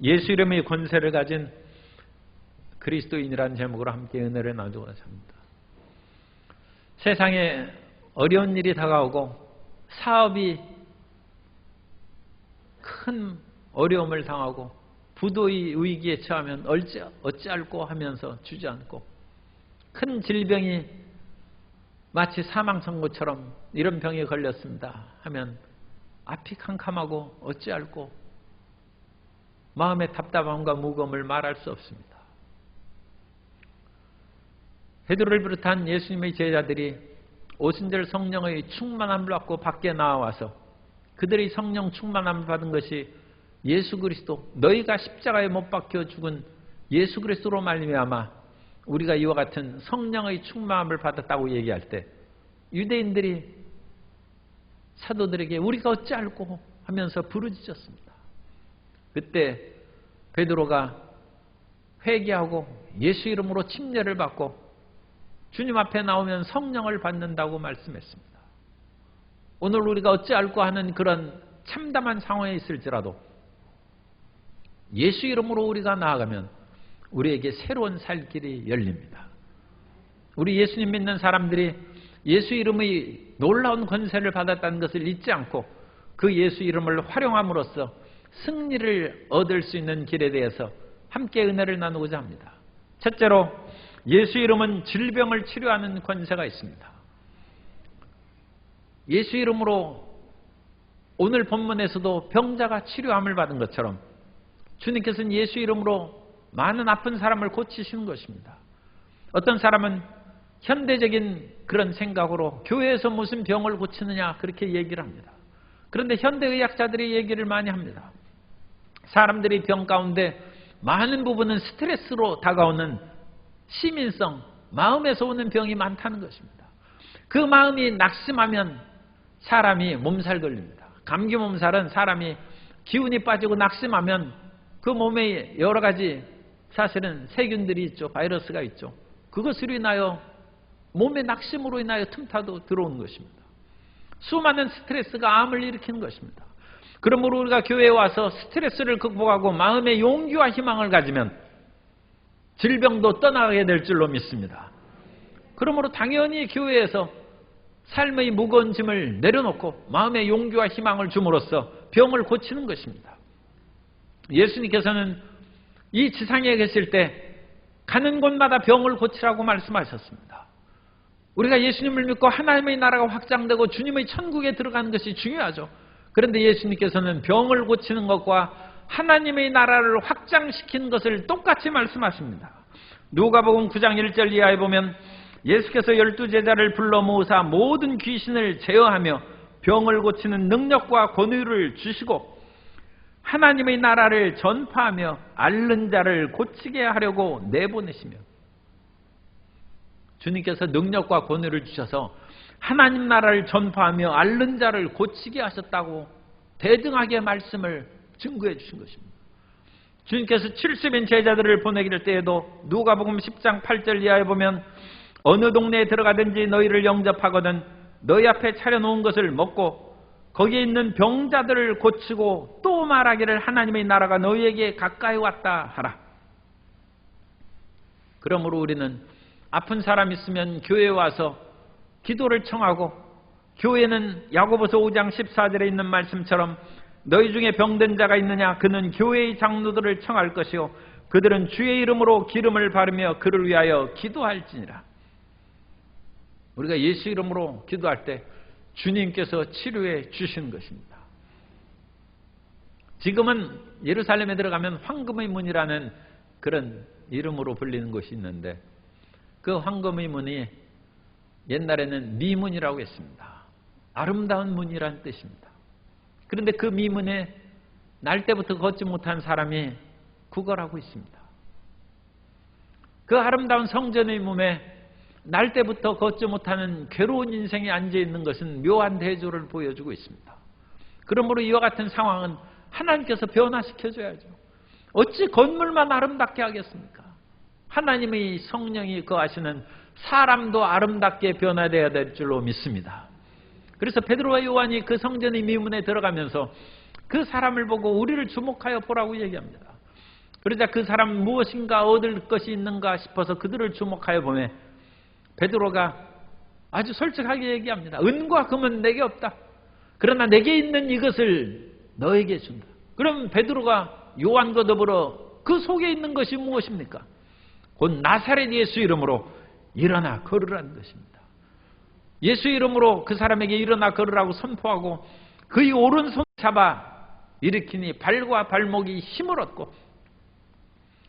예수 이름의 권세를 가진 그리스도인이라는 제목으로 함께 은혜를 나누고자 합니다. 세상에 어려운 일이 다가오고 사업이 큰 어려움을 당하고 부도의 위기에 처하면 어찌할꼬 하면서 주저앉고 큰 질병이 마치 사망 선고처럼 이런 병에 걸렸습니다 하면 앞이 캄캄하고 어찌할꼬 마음의 답답함과 무거움을 말할 수 없습니다. 베드로를 비롯한 예수님의 제자들이 오순절 성령의 충만함을 받고 밖에 나와서 그들의 성령 충만함을 받은 것이 예수 그리스도, 너희가 십자가에 못 박혀 죽은 예수 그리스도로 말미암아 우리가 이와 같은 성령의 충만함을 받았다고 얘기할 때 유대인들이 사도들에게 우리가 어찌할꼬 하면서 부르짖었습니다. 그때 베드로가 회개하고 예수 이름으로 침례를 받고 주님 앞에 나오면 성령을 받는다고 말씀했습니다. 오늘 우리가 어찌할꼬 하는 그런 참담한 상황에 있을지라도 예수 이름으로 우리가 나아가면 우리에게 새로운 살 길이 열립니다. 우리 예수님 믿는 사람들이 예수 이름의 놀라운 권세를 받았다는 것을 잊지 않고 그 예수 이름을 활용함으로써 승리를 얻을 수 있는 길에 대해서 함께 은혜를 나누고자 합니다. 첫째로 예수 이름은 질병을 치료하는 권세가 있습니다. 예수 이름으로 오늘 본문에서도 병자가 치료함을 받은 것처럼 주님께서는 예수 이름으로 많은 아픈 사람을 고치시는 것입니다. 어떤 사람은 현대적인 그런 생각으로 교회에서 무슨 병을 고치느냐 그렇게 얘기를 합니다. 그런데 현대의학자들이 얘기를 많이 합니다. 사람들이 병 가운데 많은 부분은 스트레스로 다가오는 시민성, 마음에서 오는 병이 많다는 것입니다. 그 마음이 낙심하면 사람이 몸살 걸립니다. 감기 몸살은 사람이 기운이 빠지고 낙심하면 그 몸에 여러 가지 사실은 세균들이 있죠. 바이러스가 있죠. 그것으로 인하여 몸의 낙심으로 인하여 틈타도 들어오는 것입니다. 수많은 스트레스가 암을 일으키는 것입니다. 그러므로 우리가 교회에 와서 스트레스를 극복하고 마음의 용기와 희망을 가지면 질병도 떠나게 될 줄로 믿습니다. 그러므로 당연히 교회에서 삶의 무거운 짐을 내려놓고 마음의 용기와 희망을 줌으로써 병을 고치는 것입니다. 예수님께서는 이 지상에 계실 때 가는 곳마다 병을 고치라고 말씀하셨습니다. 우리가 예수님을 믿고 하나님의 나라가 확장되고 주님의 천국에 들어가는 것이 중요하죠. 그런데 예수님께서는 병을 고치는 것과 하나님의 나라를 확장시키는 것을 똑같이 말씀하십니다. 누가복음 9장 1절 이하에 보면 예수께서 12제자를 불러 모으사 모든 귀신을 제어하며 병을 고치는 능력과 권위를 주시고 하나님의 나라를 전파하며 앓는 자를 고치게 하려고 내보내시며, 주님께서 능력과 권위를 주셔서 하나님 나라를 전파하며 앓는 자를 고치게 하셨다고 대등하게 말씀을 증거해 주신 것입니다. 주님께서 70인 제자들을 보내길 때에도 누가복음 10장 8절 이하에 보면 어느 동네에 들어가든지 너희를 영접하거든 너희 앞에 차려놓은 것을 먹고 거기에 있는 병자들을 고치고 또 말하기를 하나님의 나라가 너희에게 가까이 왔다 하라. 그러므로 우리는 아픈 사람 있으면 교회에 와서 기도를 청하고, 교회는 야고보서 5장 14절에 있는 말씀처럼 너희 중에 병든 자가 있느냐 그는 교회의 장로들을 청할 것이요 그들은 주의 이름으로 기름을 바르며 그를 위하여 기도할지니라. 우리가 예수 이름으로 기도할 때 주님께서 치료해 주시는 것입니다. 지금은 예루살렘에 들어가면 황금의 문이라는 그런 이름으로 불리는 곳이 있는데, 그 황금의 문이 옛날에는 미문이라고 했습니다. 아름다운 문이라는 뜻입니다. 그런데 그 미문에 날 때부터 걷지 못한 사람이 구걸하고 있습니다. 그 아름다운 성전의 문에 날 때부터 걷지 못하는 괴로운 인생이 앉아있는 것은 묘한 대조를 보여주고 있습니다. 그러므로 이와 같은 상황은 하나님께서 변화시켜줘야죠. 어찌 건물만 아름답게 하겠습니까? 하나님의 성령이 거하시는 사람도 아름답게 변화되어야 될 줄로 믿습니다. 그래서 베드로와 요한이 그 성전의 미문에 들어가면서 그 사람을 보고 우리를 주목하여 보라고 얘기합니다. 그러자 그 사람 무엇인가 얻을 것이 있는가 싶어서 그들을 주목하여 보매 베드로가 아주 솔직하게 얘기합니다. 은과 금은 내게 없다. 그러나 내게 있는 이것을 너에게 준다. 그럼 베드로가 요한과 더불어 그 속에 있는 것이 무엇입니까? 곧 나사렛 예수 이름으로 일어나 걸으라는 것입니다. 예수 이름으로 그 사람에게 일어나 걸으라고 선포하고 그의 오른손 잡아 일으키니 발과 발목이 힘을 얻고,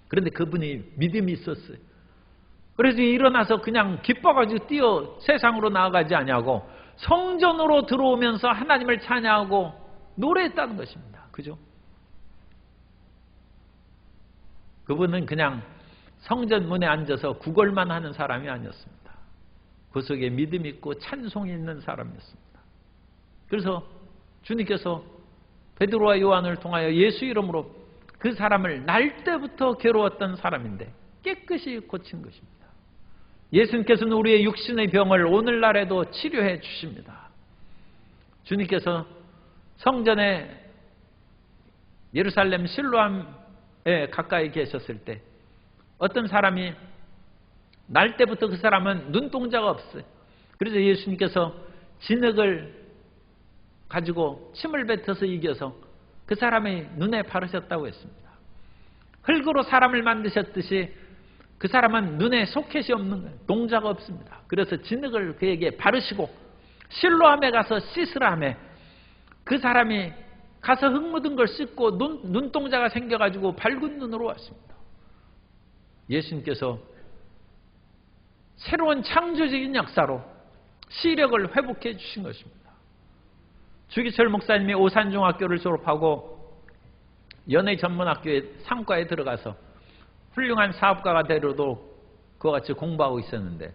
그런데 그분이 믿음이 있었어요. 그래서 일어나서 그냥 기뻐가지고 뛰어 세상으로 나아가지 아니하고 성전으로 들어오면서 하나님을 찬양하고 노래했다는 것입니다. 그죠? 그분은 그냥 성전 문에 앉아서 구걸만 하는 사람이 아니었습니다. 그 속에 믿음이 있고 찬송이 있는 사람이었습니다. 그래서 주님께서 베드로와 요한을 통하여 예수 이름으로 그 사람을 날 때부터 괴로웠던 사람인데 깨끗이 고친 것입니다. 예수님께서는 우리의 육신의 병을 오늘날에도 치료해 주십니다. 주님께서 성전에 예루살렘 실로암에 가까이 계셨을 때 어떤 사람이 날 때부터 그 사람은 눈동자가 없어요. 그래서 예수님께서 진흙을 가지고 침을 뱉어서 이겨서 그 사람의 눈에 바르셨다고 했습니다. 흙으로 사람을 만드셨듯이 그 사람은 눈에 소켓이 없는 거예요. 동자가 없습니다. 그래서 진흙을 그에게 바르시고 실로암에 가서 씻으라 하매 그 사람이 가서 흙 묻은 걸 씻고 눈동자가 생겨가지고 밝은 눈으로 왔습니다. 예수님께서 새로운 창조적인 역사로 시력을 회복해 주신 것입니다. 주기철 목사님이 오산중학교를 졸업하고 연예전문학교의 상과에 들어가서 훌륭한 사업가가 되려도 그와 같이 공부하고 있었는데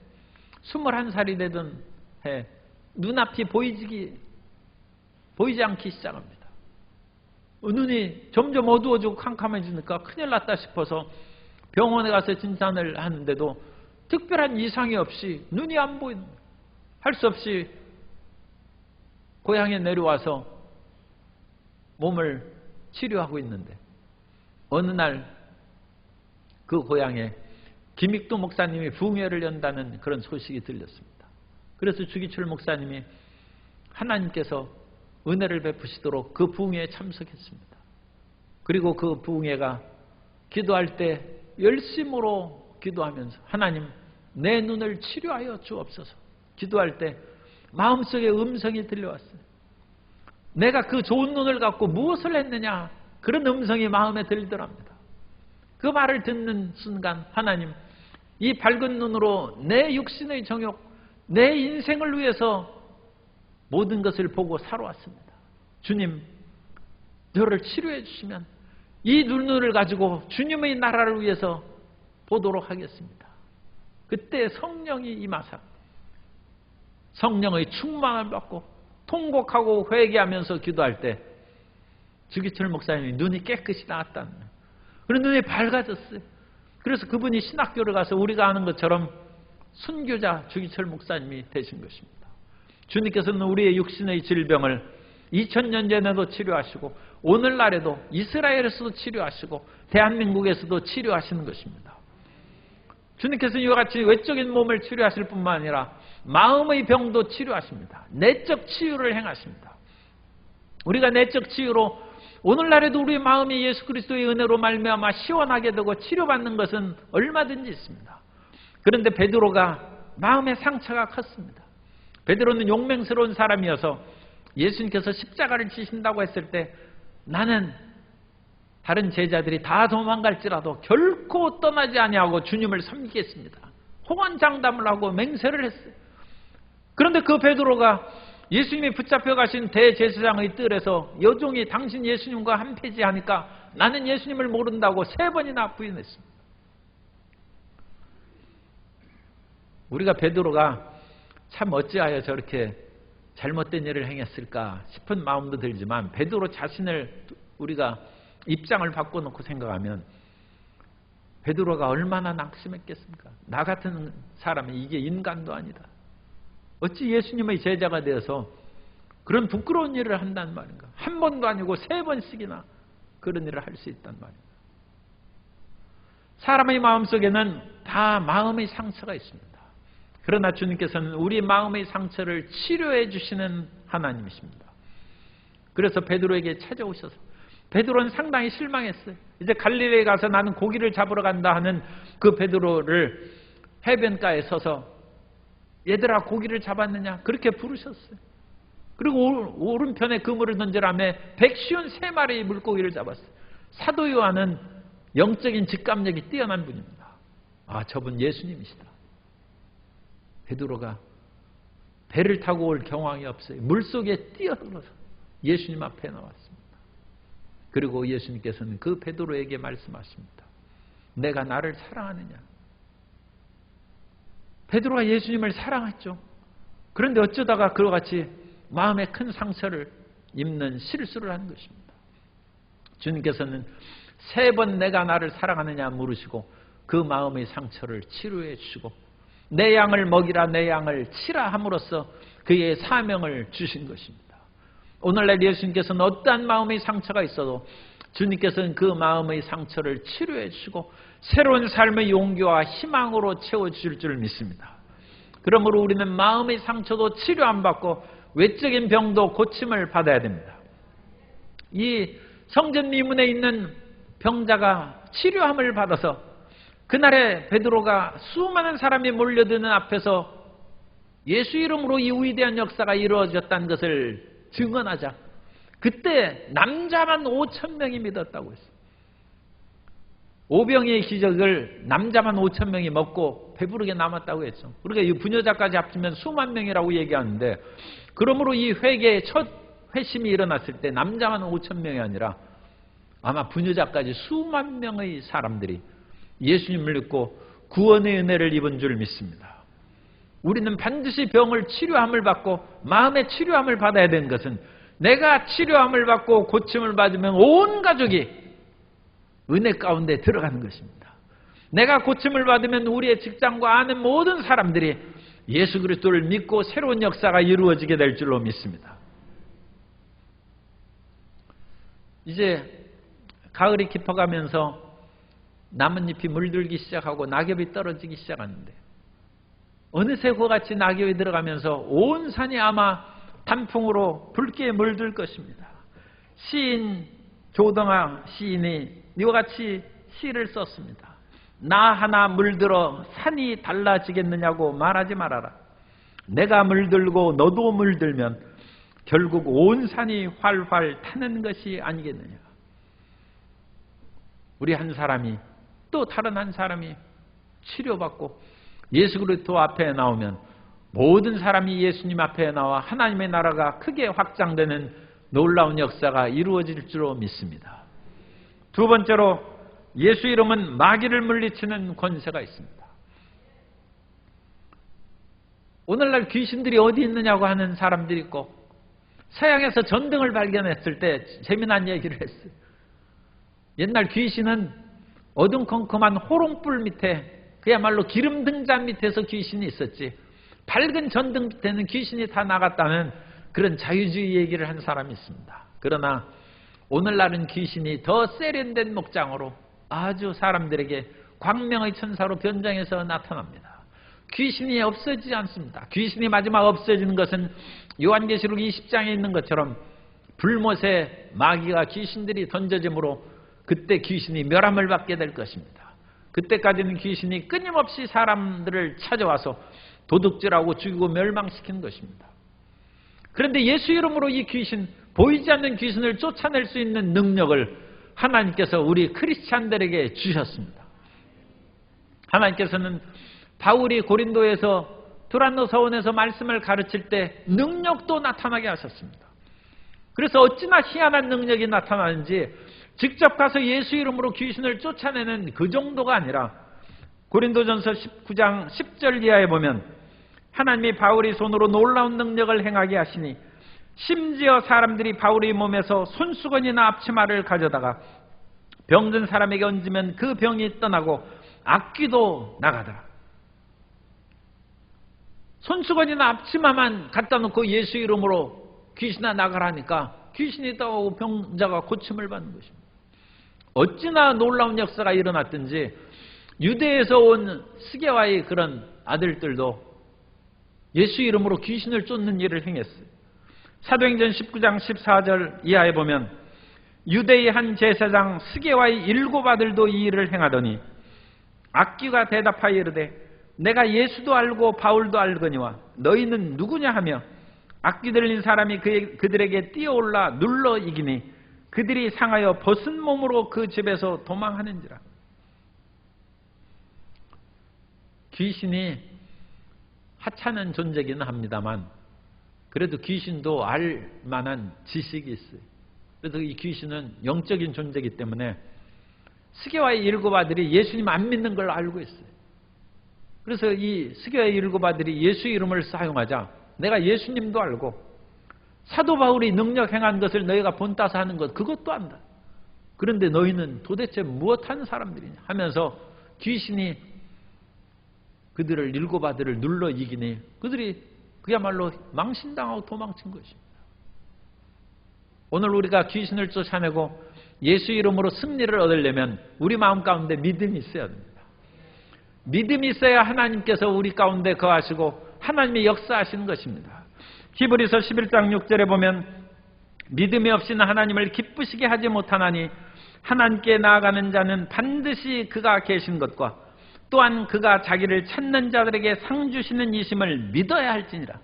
21살이 되던 해 눈앞이 보이지 않기 시작합니다. 눈이 점점 어두워지고 캄캄해지니까 큰일 났다 싶어서 병원에 가서 진단을 하는데도 특별한 이상이 없이 눈이 안 보이는 거예요. 할 수 없이 고향에 내려와서 몸을 치료하고 있는데 어느 날 그 고향에 김익두 목사님이 부흥회를 연다는 그런 소식이 들렸습니다. 그래서 주기철 목사님이 하나님께서 은혜를 베푸시도록 그 부흥회에 참석했습니다. 그리고 그 부흥회가 기도할 때 열심으로 기도하면서 하나님 내 눈을 치료하여 주옵소서. 기도할 때 마음속에 음성이 들려왔어요. 내가 그 좋은 눈을 갖고 무엇을 했느냐, 그런 음성이 마음에 들더랍니다. 그 말을 듣는 순간 하나님 이 밝은 눈으로 내 육신의 정욕, 내 인생을 위해서 모든 것을 보고 살아왔습니다. 주님 저를 치료해 주시면 이 눈을 가지고 주님의 나라를 위해서 보도록 하겠습니다. 그때 성령이 임하사 성령의 충만을 받고 통곡하고 회개하면서 기도할 때 주기철 목사님이 눈이 깨끗이 나았다는 거예요. 그런 눈이 밝아졌어요. 그래서 그분이 신학교를 가서 우리가 아는 것처럼 순교자 주기철 목사님이 되신 것입니다. 주님께서는 우리의 육신의 질병을 2000년 전에도 치료하시고 오늘날에도 이스라엘에서도 치료하시고 대한민국에서도 치료하시는 것입니다. 주님께서는 이와 같이 외적인 몸을 치료하실 뿐만 아니라 마음의 병도 치료하십니다. 내적 치유를 행하십니다. 우리가 내적 치유로 오늘날에도 우리의 마음이 예수 그리스도의 은혜로 말미암아 시원하게 되고 치료받는 것은 얼마든지 있습니다. 그런데 베드로가 마음의 상처가 컸습니다. 베드로는 용맹스러운 사람이어서 예수님께서 십자가를 지신다고 했을 때 나는 다른 제자들이 다 도망갈지라도 결코 떠나지 아니하고 주님을 섬기겠습니다. 호언장담을 하고 맹세를 했어요. 그런데 그 베드로가 예수님이 붙잡혀 가신 대제사장의 뜰에서 여종이 당신 예수님과 한패지하니까 나는 예수님을 모른다고 3번이나 부인했습니다. 우리가 베드로가 참 어찌하여 저렇게 잘못된 일을 행했을까 싶은 마음도 들지만 베드로 자신을 우리가 입장을 바꿔놓고 생각하면 베드로가 얼마나 낙심했겠습니까? 나 같은 사람이 이게 인간도 아니다. 어찌 예수님의 제자가 되어서 그런 부끄러운 일을 한단 말인가? 한 번도 아니고 3번씩이나 그런 일을 할 수 있단 말인가? 사람의 마음속에는 다 마음의 상처가 있습니다. 그러나 주님께서는 우리 마음의 상처를 치료해 주시는 하나님이십니다. 그래서 베드로에게 찾아오셔서, 베드로는 상당히 실망했어요. 이제 갈릴리에 가서 나는 고기를 잡으러 간다 하는 그 베드로를 해변가에 서서 얘들아 고기를 잡았느냐 그렇게 부르셨어요. 그리고 오른편에 그물을 던지라며 153마리의 물고기를 잡았어요. 사도 요한은 영적인 직감력이 뛰어난 분입니다. 아, 저분 예수님이시다. 베드로가 배를 타고 올 경황이 없어요. 물속에 뛰어들어서 예수님 앞에 나왔습니다. 그리고 예수님께서는 그 베드로에게 말씀하십니다. 내가 나를 사랑하느냐? 베드로가 예수님을 사랑했죠. 그런데 어쩌다가 그와 같이 마음에 큰 상처를 입는 실수를 한 것입니다. 주님께서는 3번 내가 나를 사랑하느냐 물으시고 그 마음의 상처를 치료해 주시고 내 양을 먹이라 내 양을 치라 함으로써 그의 사명을 주신 것입니다. 오늘날 예수님께서는 어떠한 마음의 상처가 있어도 주님께서는 그 마음의 상처를 치료해 주시고 새로운 삶의 용기와 희망으로 채워주실 줄 믿습니다. 그러므로 우리는 마음의 상처도 치료 안 받고 외적인 병도 고침을 받아야 됩니다. 이 성전 미문에 있는 병자가 치료함을 받아서 그날에 베드로가 수많은 사람이 몰려드는 앞에서 예수 이름으로 이 위대한 역사가 이루어졌다는 것을 증언하자 그때 남자만 5,000명이 믿었다고 했어요. 오병이의 기적을 남자만 5,000명이 먹고 배부르게 남았다고 했죠. 그러니까 이 부녀자까지 합치면 수만 명이라고 얘기하는데 그러므로 이 회개의 첫 회심이 일어났을 때 남자만 5,000명이 아니라 아마 부녀자까지 수만 명의 사람들이 예수님을 믿고 구원의 은혜를 입은 줄 믿습니다. 우리는 반드시 병을 치료함을 받고 마음의 치료함을 받아야 되는 것은 내가 치료함을 받고 고침을 받으면 온 가족이 은혜 가운데 들어가는 것입니다. 내가 고침을 받으면 우리의 직장과 아는 모든 사람들이 예수 그리스도를 믿고 새로운 역사가 이루어지게 될 줄로 믿습니다. 이제 가을이 깊어가면서 나뭇잎이 물들기 시작하고 낙엽이 떨어지기 시작하는데 어느새 그같이 낙엽이 들어가면서 온 산이 아마 단풍으로 붉게 물들 것입니다. 시인 조동아 시인이 이와 같이 시를 썼습니다. 나 하나 물들어 산이 달라지겠느냐고 말하지 말아라. 내가 물들고 너도 물들면 결국 온 산이 활활 타는 것이 아니겠느냐. 우리 한 사람이 또 다른 한 사람이 치료받고 예수 그리스도 앞에 나오면 모든 사람이 예수님 앞에 나와 하나님의 나라가 크게 확장되는 놀라운 역사가 이루어질 줄로 믿습니다. 두 번째로 예수 이름은 마귀를 물리치는 권세가 있습니다. 오늘날 귀신들이 어디 있느냐고 하는 사람들이 있고 서양에서 전등을 발견했을 때 재미난 얘기를 했어요. 옛날 귀신은 어둠컴컴한 호롱불 밑에 그야말로 기름 등잔 밑에서 귀신이 있었지 밝은 전등 밑에는 귀신이 다 나갔다는 그런 자유주의 얘기를 한 사람이 있습니다. 그러나 오늘날은 귀신이 더 세련된 목장으로 아주 사람들에게 광명의 천사로 변장해서 나타납니다. 귀신이 없어지지 않습니다. 귀신이 마지막 없어지는 것은 요한계시록 20장에 있는 것처럼 불못에 마귀가 귀신들이 던져짐으로 그때 귀신이 멸함을 받게 될 것입니다. 그때까지는 귀신이 끊임없이 사람들을 찾아와서 도둑질하고 죽이고 멸망시키는 것입니다. 그런데 예수 이름으로 이 귀신, 보이지 않는 귀신을 쫓아낼 수 있는 능력을 하나님께서 우리 크리스찬들에게 주셨습니다. 하나님께서는 바울이 고린도에서 두란노 서원에서 말씀을 가르칠 때 능력도 나타나게 하셨습니다. 그래서 어찌나 희한한 능력이 나타나는지 직접 가서 예수 이름으로 귀신을 쫓아내는 그 정도가 아니라 고린도전서 19장 10절 이하에 보면 하나님이 바울이 손으로 놀라운 능력을 행하게 하시니 심지어 사람들이 바울의 몸에서 손수건이나 앞치마를 가져다가 병든 사람에게 얹으면 그 병이 떠나고 악귀도 나가더라. 손수건이나 앞치마만 갖다 놓고 예수 이름으로 귀신아 나가라니까 귀신이 떠오고 병자가 고침을 받는 것입니다. 어찌나 놀라운 역사가 일어났든지 유대에서 온 스게와의 그런 아들들도 예수 이름으로 귀신을 쫓는 일을 행했어요. 사도행전 19장 14절 이하에 보면 유대의 한 제사장 스게와의 7 아들도 이 일을 행하더니 악귀가 대답하여 이르되 내가 예수도 알고 바울도 알거니와 너희는 누구냐 하며 악귀 들린 사람이 그들에게 뛰어올라 눌러 이기니 그들이 상하여 벗은 몸으로 그 집에서 도망하는지라. 귀신이 하찮은 존재기는 합니다만 그래도 귀신도 알 만한 지식이 있어요. 그래서 이 귀신은 영적인 존재이기 때문에 스게와의 7 아들이 예수님 안 믿는 걸 알고 있어요. 그래서 이 스게와의 7 아들이 예수 이름을 사용하자 내가 예수님도 알고 사도 바울이 능력 행한 것을 너희가 본따서 하는 것 그것도 안다. 그런데 너희는 도대체 무엇하는 사람들이냐 하면서 귀신이 그들을 7 아들을 눌러 이기니 그들이 그야말로 망신당하고 도망친 것입니다. 오늘 우리가 귀신을 쫓아내고 예수 이름으로 승리를 얻으려면 우리 마음 가운데 믿음이 있어야 됩니다. 믿음이 있어야 하나님께서 우리 가운데 거하시고 하나님의 역사하시는 것입니다. 히브리서 11장 6절에 보면 믿음이 없이는 하나님을 기쁘시게 하지 못하나니 하나님께 나아가는 자는 반드시 그가 계신 것과 또한 그가 자기를 찾는 자들에게 상 주시는 이심을 믿어야 할지니라.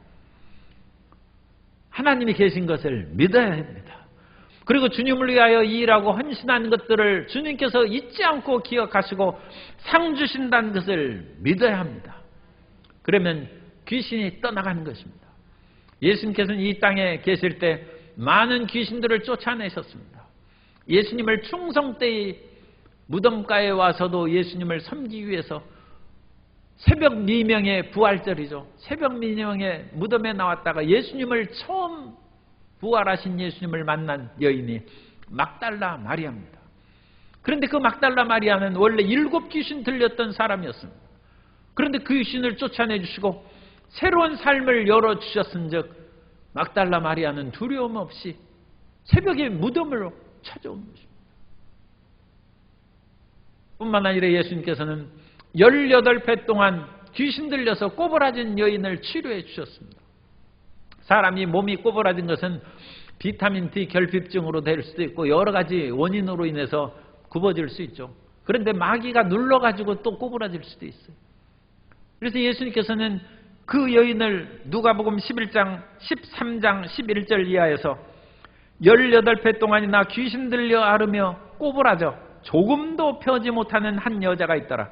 하나님이 계신 것을 믿어야 합니다. 그리고 주님을 위하여 일하고 헌신하는 것들을 주님께서 잊지 않고 기억하시고 상 주신다는 것을 믿어야 합니다. 그러면 귀신이 떠나가는 것입니다. 예수님께서는 이 땅에 계실 때 많은 귀신들을 쫓아내셨습니다. 예수님을 충성 때의 무덤가에 와서도 예수님을 섬기기 위해서 새벽 미명의 부활절이죠. 새벽 미명의 무덤에 나왔다가 예수님을 처음 부활하신 예수님을 만난 여인이 막달라 마리아입니다. 그런데 그 막달라 마리아는 원래 7 귀신 들렸던 사람이었습니다. 그런데 그 귀신을 쫓아내주시고 새로운 삶을 열어주셨은즉 막달라 마리아는 두려움 없이 새벽에 무덤으로 찾아온 것입니다. 뿐만 아니라 예수님께서는 18회 동안 귀신 들려서 꼬부라진 여인을 치료해 주셨습니다. 사람이 몸이 꼬부라진 것은 비타민 D 결핍증으로 될 수도 있고 여러 가지 원인으로 인해서 굽어질 수 있죠. 그런데 마귀가 눌러가지고 또 꼬부라질 수도 있어요. 그래서 예수님께서는 그 여인을 누가복음 11장 13장 11절 이하에서 18회 동안이나 귀신 들려 앓으며 꼬부라져 조금도 펴지 못하는 한 여자가 있더라.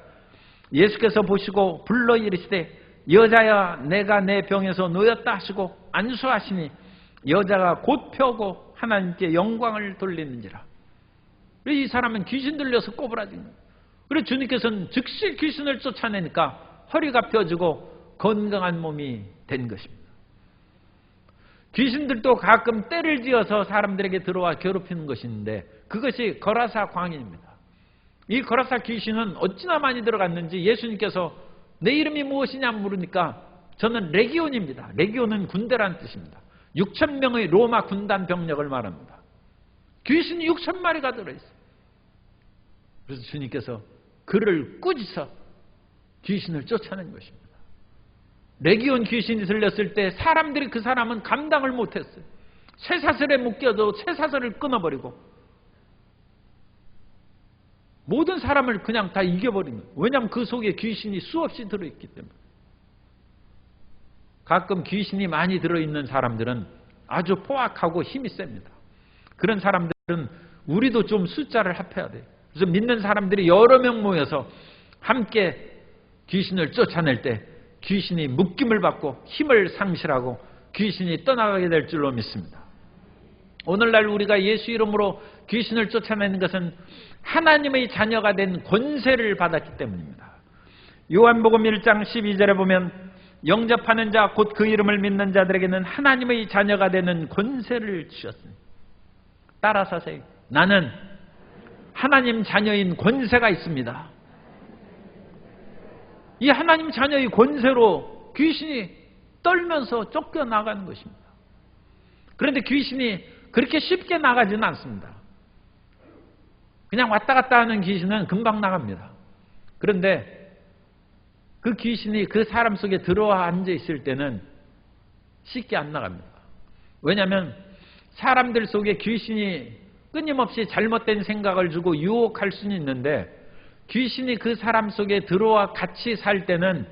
예수께서 보시고 불러 이르시되 여자야 내가 내 병에서 놓였다 하시고 안수하시니 여자가 곧 펴고 하나님께 영광을 돌리는지라. 이 사람은 귀신 들려서 꼬부라진 거예요. 그래서 주님께서는 즉시 귀신을 쫓아내니까 허리가 펴지고 건강한 몸이 된 것입니다. 귀신들도 가끔 때를 지어서 사람들에게 들어와 괴롭히는 것이 있는데 그것이 거라사 광인입니다. 이 거라사 귀신은 어찌나 많이 들어갔는지 예수님께서 내 이름이 무엇이냐 물으니까 저는 레기온입니다. 레기온은 군대란 뜻입니다. 6,000명의 로마 군단 병력을 말합니다. 귀신이 6,000마리가 들어있어요. 그래서 주님께서 그를 꾸짖어 귀신을 쫓아낸 것입니다. 레기온 귀신이 들렸을 때 사람들이 그 사람은 감당을 못했어요. 쇠사슬에 묶여도 쇠사슬을 끊어버리고 모든 사람을 그냥 다 이겨버리는 거예요. 왜냐하면 그 속에 귀신이 수없이 들어있기 때문에. 가끔 귀신이 많이 들어있는 사람들은 아주 포악하고 힘이 셉니다. 그런 사람들은 우리도 좀 숫자를 합해야 돼요. 그래서 믿는 사람들이 여러 명 모여서 함께 귀신을 쫓아낼 때 귀신이 묶임을 받고 힘을 상실하고 귀신이 떠나가게 될 줄로 믿습니다. 오늘날 우리가 예수 이름으로 귀신을 쫓아내는 것은 하나님의 자녀가 된 권세를 받았기 때문입니다. 요한복음 1장 12절에 보면 영접하는 자 곧 그 이름을 믿는 자들에게는 하나님의 자녀가 되는 권세를 주셨으니 따라서 하세요. 나는 하나님 자녀인 권세가 있습니다. 이 하나님 자녀의 권세로 귀신이 떨면서 쫓겨나가는 것입니다. 그런데 귀신이 그렇게 쉽게 나가지는 않습니다. 그냥 왔다 갔다 하는 귀신은 금방 나갑니다. 그런데 그 귀신이 그 사람 속에 들어와 앉아 있을 때는 쉽게 안 나갑니다. 왜냐하면 사람들 속에 귀신이 끊임없이 잘못된 생각을 주고 유혹할 수는 있는데, 귀신이 그 사람 속에 들어와 같이 살 때는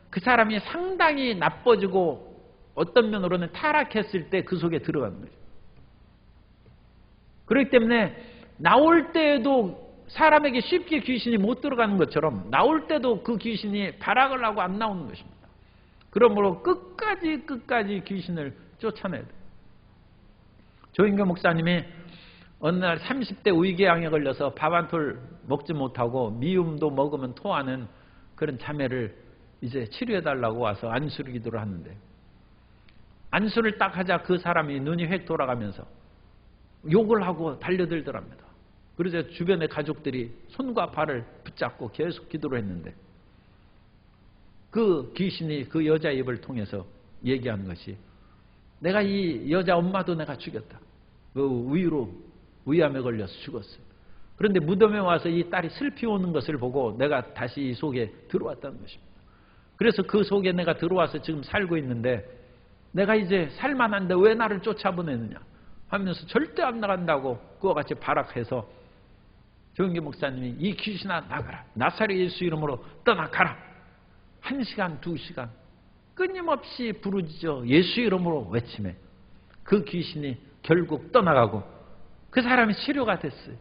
그 사람이 상당히 나빠지고 어떤 면으로는 타락했을 때 그 속에 들어가는 거죠. 그렇기 때문에 나올 때에도 사람에게 쉽게 귀신이 못 들어가는 것처럼 나올 때도 그 귀신이 발악을 하고 안 나오는 것입니다. 그러므로 끝까지 귀신을 쫓아내야 돼요. 조인교 목사님이 어느 날 30대 위궤양에 걸려서 밥 한 톨 먹지 못하고 미움도 먹으면 토하는 그런 자매를 이제 치료해달라고 와서 안수를 기도를 하는데, 안수를 딱 하자 그 사람이 눈이 획 돌아가면서 욕을 하고 달려들더랍니다. 그래서 주변의 가족들이 손과 발을 붙잡고 계속 기도를 했는데, 그 귀신이 그 여자 입을 통해서 얘기한 것이, 내가 이 여자 엄마도 내가 죽였다. 그 위암에 걸려서 죽었어요. 그런데 무덤에 와서 이 딸이 슬피 오는 것을 보고 내가 다시 이 속에 들어왔다는 것입니다. 그래서 그 속에 내가 들어와서 지금 살고 있는데, 내가 이제 살만한데 왜 나를 쫓아보내느냐 하면서 절대 안 나간다고 그와 같이 발악해서 조영기 목사님이 이 귀신아 나가라, 나사렛 예수 이름으로 떠나가라. 1시간 2시간 끊임없이 부르짖어 예수 이름으로 외치매 그 귀신이 결국 떠나가고 그 사람이 치료가 됐어요.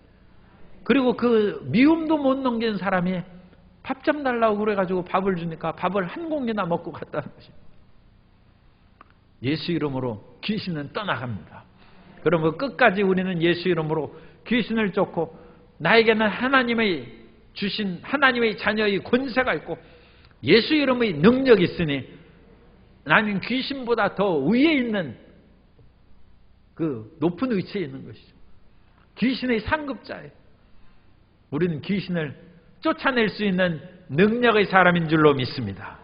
그리고 그 미움도 못 넘기는 사람이 밥 좀 달라고 그래가지고 밥을 주니까 밥을 한 공기나 먹고 갔다는 것입니다. 예수 이름으로 귀신은 떠나갑니다. 그러면 끝까지 우리는 예수 이름으로 귀신을 쫓고, 나에게는 하나님의 주신 하나님의 자녀의 권세가 있고 예수 이름의 능력이 있으니 나는 귀신보다 더 위에 있는 그 높은 위치에 있는 것이죠. 귀신의 상급자예요. 우리는 귀신을 쫓아낼 수 있는 능력의 사람인 줄로 믿습니다.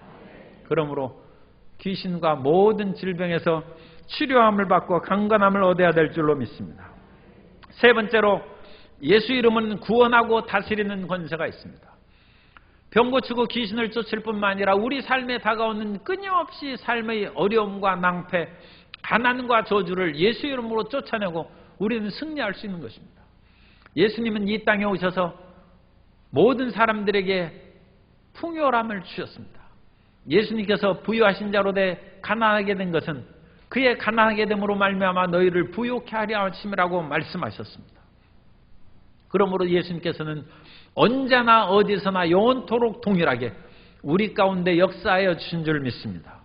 그러므로 귀신과 모든 질병에서 치료함을 받고 강건함을 얻어야 될 줄로 믿습니다. 세 번째로, 예수 이름은 구원하고 다스리는 권세가 있습니다. 병 고치고 귀신을 쫓을 뿐만 아니라 우리 삶에 다가오는 끊임없이 삶의 어려움과 낭패, 가난과 저주를 예수 이름으로 쫓아내고 우리는 승리할 수 있는 것입니다. 예수님은 이 땅에 오셔서 모든 사람들에게 풍요함을 주셨습니다. 예수님께서 부유하신 자로 돼 가난하게 된 것은 그의 가난하게 됨으로 말미암아 너희를 부유케 하려 하심이라고 말씀하셨습니다. 그러므로 예수님께서는 언제나 어디서나 영원토록 동일하게 우리 가운데 역사하여 주신 줄 믿습니다.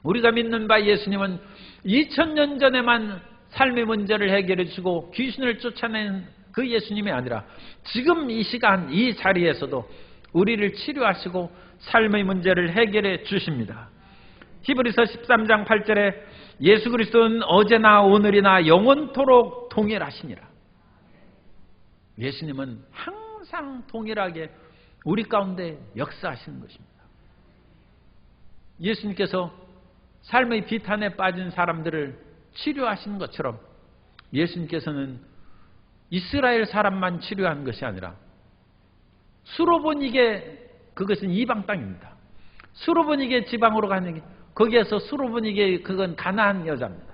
우리가 믿는 바 예수님은 2000년 전에만 삶의 문제를 해결해 주시고 귀신을 쫓아낸 그 예수님이 아니라 지금 이 시간 이 자리에서도 우리를 치료하시고 삶의 문제를 해결해 주십니다. 히브리서 13장 8절에 예수 그리스도는 어제나 오늘이나 영원토록 동일하시니라. 예수님은 항상 동일하게 우리 가운데 역사하시는 것입니다. 예수님께서 삶의 비탄에 빠진 사람들을 치료하시는 것처럼 예수님께서는 이스라엘 사람만 치료하는 것이 아니라 수로보니게, 그것은 이방 땅입니다. 수로보니게 지방으로 가는 게, 거기에서 수로보니게 그건 가나안 여자입니다.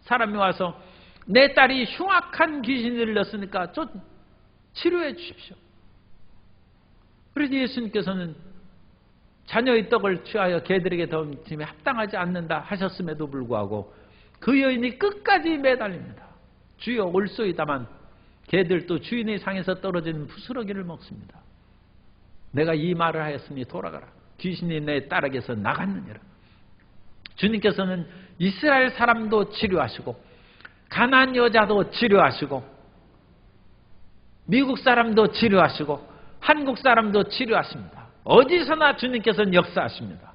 사람이 와서 내 딸이 흉악한 귀신이 들렸으니까 치료해 주십시오. 그래서 예수님께서는 자녀의 떡을 취하여 개들에게 던짐에 합당하지 않는다 하셨음에도 불구하고 그 여인이 끝까지 매달립니다. 주여 올소이다만 개들도 주인의 상에서 떨어진 부스러기를 먹습니다. 내가 이 말을 하였으니 돌아가라. 귀신이 내 딸에게서 나갔느니라. 주님께서는 이스라엘 사람도 치료하시고 가나안 여자도 치료하시고 미국 사람도 치료하시고 한국 사람도 치료하십니다. 어디서나 주님께서는 역사하십니다.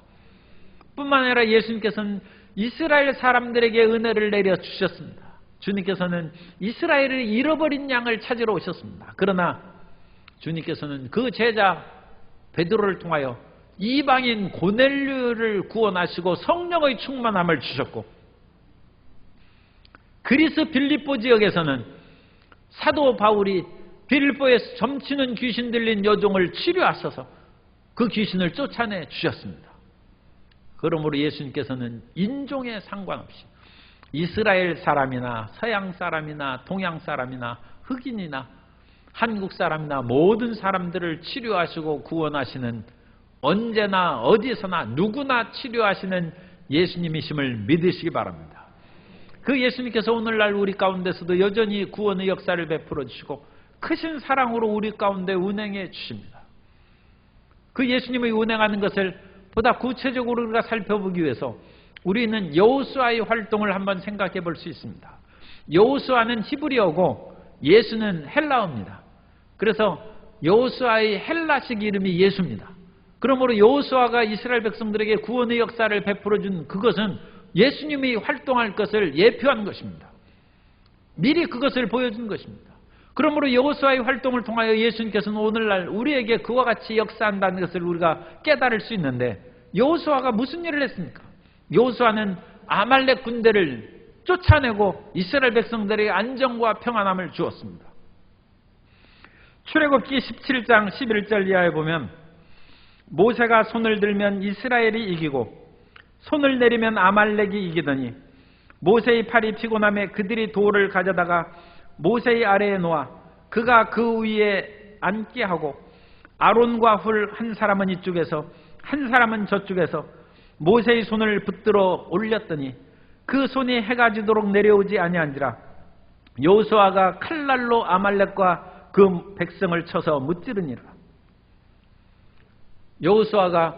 뿐만 아니라 예수님께서는 이스라엘 사람들에게 은혜를 내려주셨습니다. 주님께서는 이스라엘을 잃어버린 양을 찾으러 오셨습니다. 그러나 주님께서는 그 제자 베드로를 통하여 이방인 고넬료를 구원하시고 성령의 충만함을 주셨고, 그리스 빌립보 지역에서는 사도 바울이 빌보에서 점치는 귀신 들린 여종을 치료하셔서 그 귀신을 쫓아내 주셨습니다. 그러므로 예수님께서는 인종에 상관없이 이스라엘 사람이나 서양 사람이나 동양 사람이나 흑인이나 한국 사람이나 모든 사람들을 치료하시고 구원하시는, 언제나 어디서나 누구나 치료하시는 예수님이심을 믿으시기 바랍니다. 그 예수님께서 오늘날 우리 가운데서도 여전히 구원의 역사를 베풀어 주시고 크신 사랑으로 우리 가운데 운행해 주십니다. 그 예수님의 운행하는 것을 보다 구체적으로 우리가 살펴보기 위해서 우리는 여호수아의 활동을 한번 생각해 볼 수 있습니다. 여호수아는 히브리어고 예수는 헬라어입니다. 그래서 여호수아의 헬라식 이름이 예수입니다. 그러므로 여호수아가 이스라엘 백성들에게 구원의 역사를 베풀어 준 그것은 예수님이 활동할 것을 예표한 것입니다. 미리 그것을 보여준 것입니다. 그러므로 여호수아의 활동을 통하여 예수님께서는 오늘날 우리에게 그와 같이 역사한다는 것을 우리가 깨달을 수 있는데, 여호수아가 무슨 일을 했습니까? 여호수아는 아말렉 군대를 쫓아내고 이스라엘 백성들에게 안정과 평안함을 주었습니다. 출애굽기 17장 11절 이하에 보면 모세가 손을 들면 이스라엘이 이기고 손을 내리면 아말렉이 이기더니 모세의 팔이 피곤함에 그들이 돌을 가져다가 모세의 아래에 놓아 그가 그 위에 앉게 하고 아론과 훌 한 사람은 이쪽에서 한 사람은 저쪽에서 모세의 손을 붙들어 올렸더니 그 손이 해가 지도록 내려오지 아니한지라. 여호수아가 칼날로 아말렉과 그 백성을 쳐서 무찌르니라. 여호수아가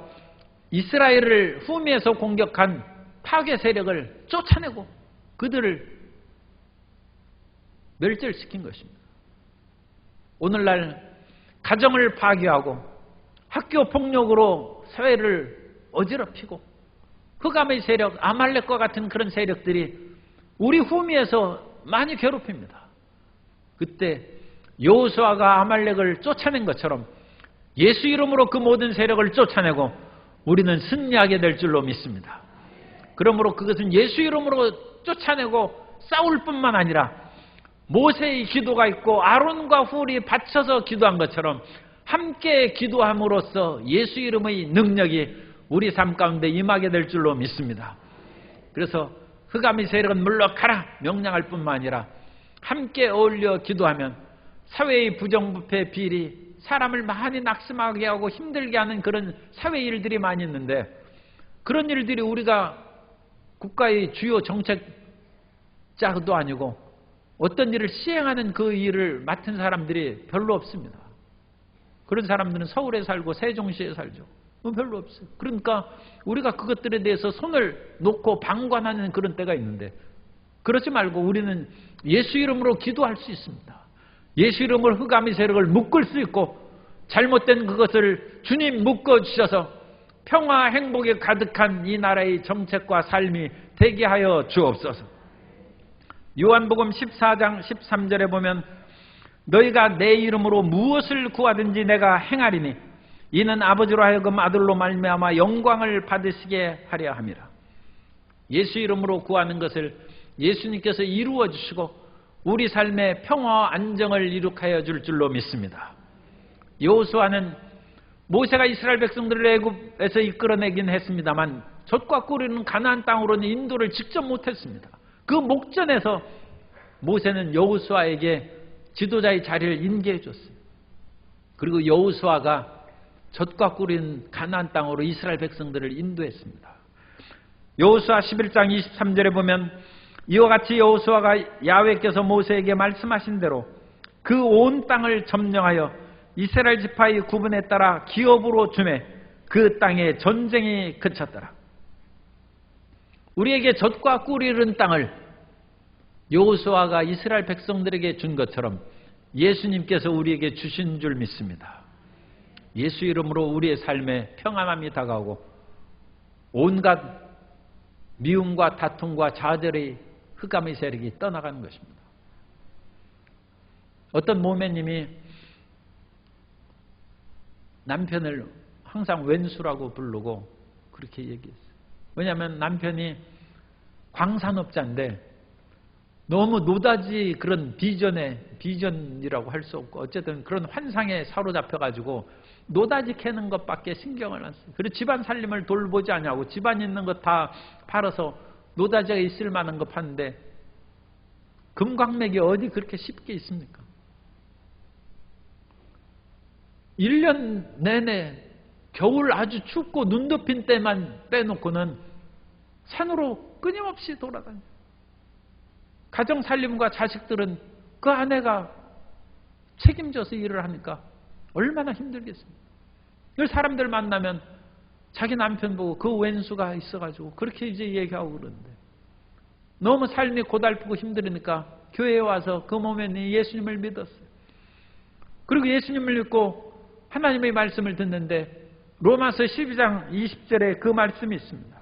이스라엘을 후미에서 공격한 파괴 세력을 쫓아내고 그들을 멸절시킨 것입니다. 오늘날 가정을 파괴하고 학교 폭력으로 사회를 어지럽히고 흑암의 세력, 아말렉과 같은 그런 세력들이 우리 후미에서 많이 괴롭힙니다. 그때 여호수아가 아말렉을 쫓아낸 것처럼 예수 이름으로 그 모든 세력을 쫓아내고 우리는 승리하게 될 줄로 믿습니다. 그러므로 그것은 예수 이름으로 쫓아내고 싸울 뿐만 아니라 모세의 기도가 있고 아론과 훌이 받쳐서 기도한 것처럼 함께 기도함으로써 예수 이름의 능력이 우리 삶 가운데 임하게 될 줄로 믿습니다. 그래서 흑암의 세력은 물러가라 명령할 뿐만 아니라 함께 어울려 기도하면 사회의 부정부패 비리, 사람을 많이 낙심하게 하고 힘들게 하는 그런 사회 일들이 많이 있는데, 그런 일들이 우리가 국가의 주요 정책자도 아니고 어떤 일을 시행하는 그 일을 맡은 사람들이 별로 없습니다. 그런 사람들은 서울에 살고 세종시에 살죠. 별로 없어요. 그러니까 우리가 그것들에 대해서 손을 놓고 방관하는 그런 때가 있는데, 그러지 말고 우리는 예수 이름으로 기도할 수 있습니다. 예수 이름으로 흑암의 세력을 묶을 수 있고 잘못된 그것을 주님 묶어주셔서 평화 행복에 가득한 이 나라의 정책과 삶이 되게 하여 주옵소서. 요한복음 14장 13절에 보면 너희가 내 이름으로 무엇을 구하든지 내가 행하리니 이는 아버지로 하여금 아들로 말미암아 영광을 받으시게 하려 함이라. 예수 이름으로 구하는 것을 예수님께서 이루어 주시고 우리 삶의 평화와 안정을 이룩하여 줄 줄로 믿습니다. 여호수아는 모세가 이스라엘 백성들을 애굽에서 이끌어내긴 했습니다만 젖과 꿀이는 가나안 땅으로는 인도를 직접 못했습니다. 그 목전에서 모세는 여호수아에게 지도자의 자리를 인계해 줬어요. 그리고 여호수아가 젖과 꿀인 가나안 땅으로 이스라엘 백성들을 인도했습니다. 여호수아 11장 23절에 보면 이와 같이 여호수아가 야훼께서 모세에게 말씀하신 대로 그 온 땅을 점령하여 이스라엘 지파의 구분에 따라 기업으로 주매 그 땅에 전쟁이 그쳤더라. 우리에게 젖과 꿀이 흐른 땅을 여호수아가 이스라엘 백성들에게 준 것처럼 예수님께서 우리에게 주신 줄 믿습니다. 예수 이름으로 우리의 삶에 평안함이 다가오고 온갖 미움과 다툼과 좌절의 흑암의 세력이 떠나가는 것입니다. 어떤 모매님이 남편을 항상 왼수라고 부르고 그렇게 얘기했어요. 왜냐하면 남편이 광산업자인데 너무 노다지 그런 비전이라고 할 수 없고 어쨌든 그런 환상에 사로잡혀가지고 노다지 캐는 것밖에 신경을 안 써요. 그리고 집안 살림을 돌보지 않냐고 집안 있는 것 다 팔아서 노다지가 있을 만한 거 파는데 금광맥이 어디 그렇게 쉽게 있습니까? 1년 내내 겨울 아주 춥고 눈 덮인 때만 빼놓고는 산으로 끊임없이 돌아다녀요. 가정살림과 자식들은 그 아내가 책임져서 일을 하니까 얼마나 힘들겠습니까? 사람들 만나면 자기 남편 보고 그 왼수가 있어가지고 그렇게 이제 얘기하고 그러는데 너무 삶이 고달프고 힘들으니까 교회에 와서 그 몸에 예수님을 믿었어요. 그리고 예수님을 믿고 하나님의 말씀을 듣는데 로마서 12장 20절에 그 말씀이 있습니다.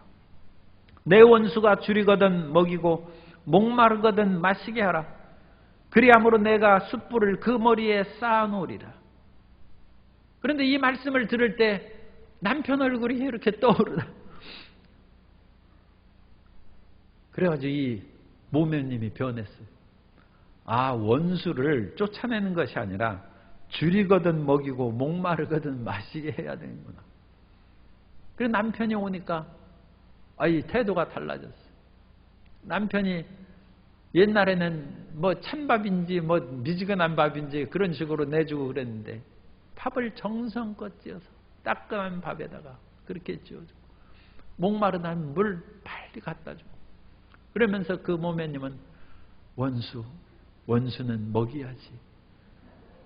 내 원수가 줄이거든 먹이고 목마르거든 마시게 하라. 그리함으로 내가 숯불을 그 머리에 쌓아놓으리라. 그런데 이 말씀을 들을 때 남편 얼굴이 이렇게 떠오르다. 그래가지고 이 모면님이 변했어요. 아, 원수를 쫓아내는 것이 아니라 줄이거든 먹이고 목마르거든 마시게 해야 되는구나. 그래서 남편이 오니까 이 태도가 달라졌어요. 남편이 옛날에는 뭐 찬밥인지 뭐 미지근한 밥인지 그런 식으로 내주고 그랬는데 밥을 정성껏 지어서 따끈한 밥에다가 그렇게 지어주고 목마르다면 물 빨리 갖다 주고 그러면서 그 모매님은 원수는 먹여야지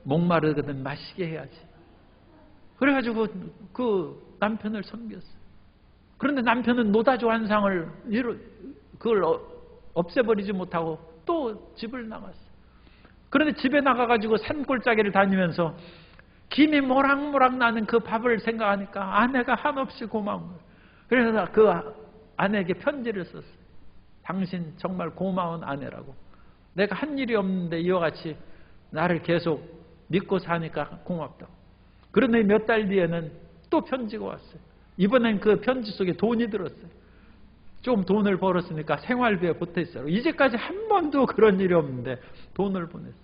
목마르거든 마시게 해야지 그래가지고 그 남편을 섬겼어요. 그런데 남편은 노다지 환상을 그걸 없애버리지 못하고 또 집을 나갔어요. 그런데 집에 나가가지고 산골짜기를 다니면서 김이 모락모락 나는 그 밥을 생각하니까 아내가 한없이 고마운 거예요. 그래서 그 아내에게 편지를 썼어요. 당신 정말 고마운 아내라고. 내가 한 일이 없는데 이와 같이 나를 계속 믿고 사니까 고맙다고. 그런데 몇 달 뒤에는 또 편지가 왔어요. 이번엔 그 편지 속에 돈이 들었어요. 좀 돈을 벌었으니까 생활비에 보탰어요. 이제까지 한 번도 그런 일이 없는데 돈을 보냈어요.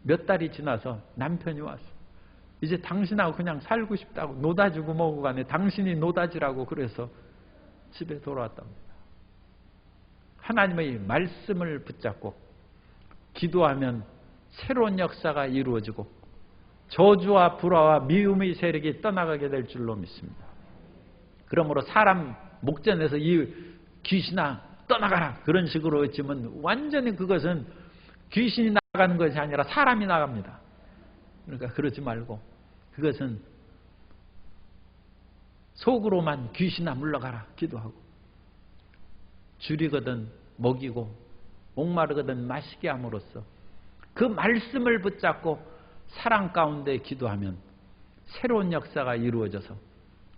몇 달이 지나서 남편이 왔어요. 이제 당신하고 그냥 살고 싶다고 노다지고 뭐고 간에 당신이 노다지라고 그래서 집에 돌아왔답니다. 하나님의 말씀을 붙잡고 기도하면 새로운 역사가 이루어지고 저주와 불화와 미움의 세력이 떠나가게 될 줄로 믿습니다. 그러므로 사람 목전에서 이 귀신아 떠나가라 그런 식으로 외치면 완전히 그것은 귀신이 나가는 것이 아니라 사람이 나갑니다. 그러니까 그러지 말고 그것은 속으로만 귀신아 물러가라 기도하고 줄이거든 먹이고 목마르거든 마시게 함으로써 그 말씀을 붙잡고 사랑 가운데 기도하면 새로운 역사가 이루어져서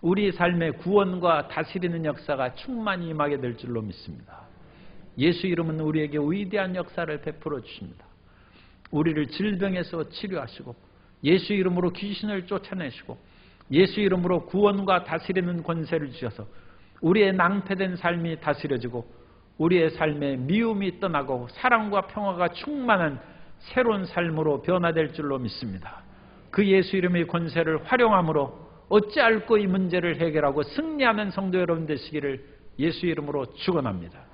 우리 삶의 구원과 다스리는 역사가 충만히 임하게 될 줄로 믿습니다. 예수 이름은 우리에게 위대한 역사를 베풀어 주십니다. 우리를 질병에서 치료하시고 예수 이름으로 귀신을 쫓아내시고 예수 이름으로 구원과 다스리는 권세를 주셔서 우리의 낭패된 삶이 다스려지고 우리의 삶에 미움이 떠나고 사랑과 평화가 충만한 새로운 삶으로 변화될 줄로 믿습니다. 그 예수 이름의 권세를 활용함으로 어찌할꼬 이 문제를 해결하고 승리하는 성도 여러분 되시기를 예수 이름으로 축원합니다.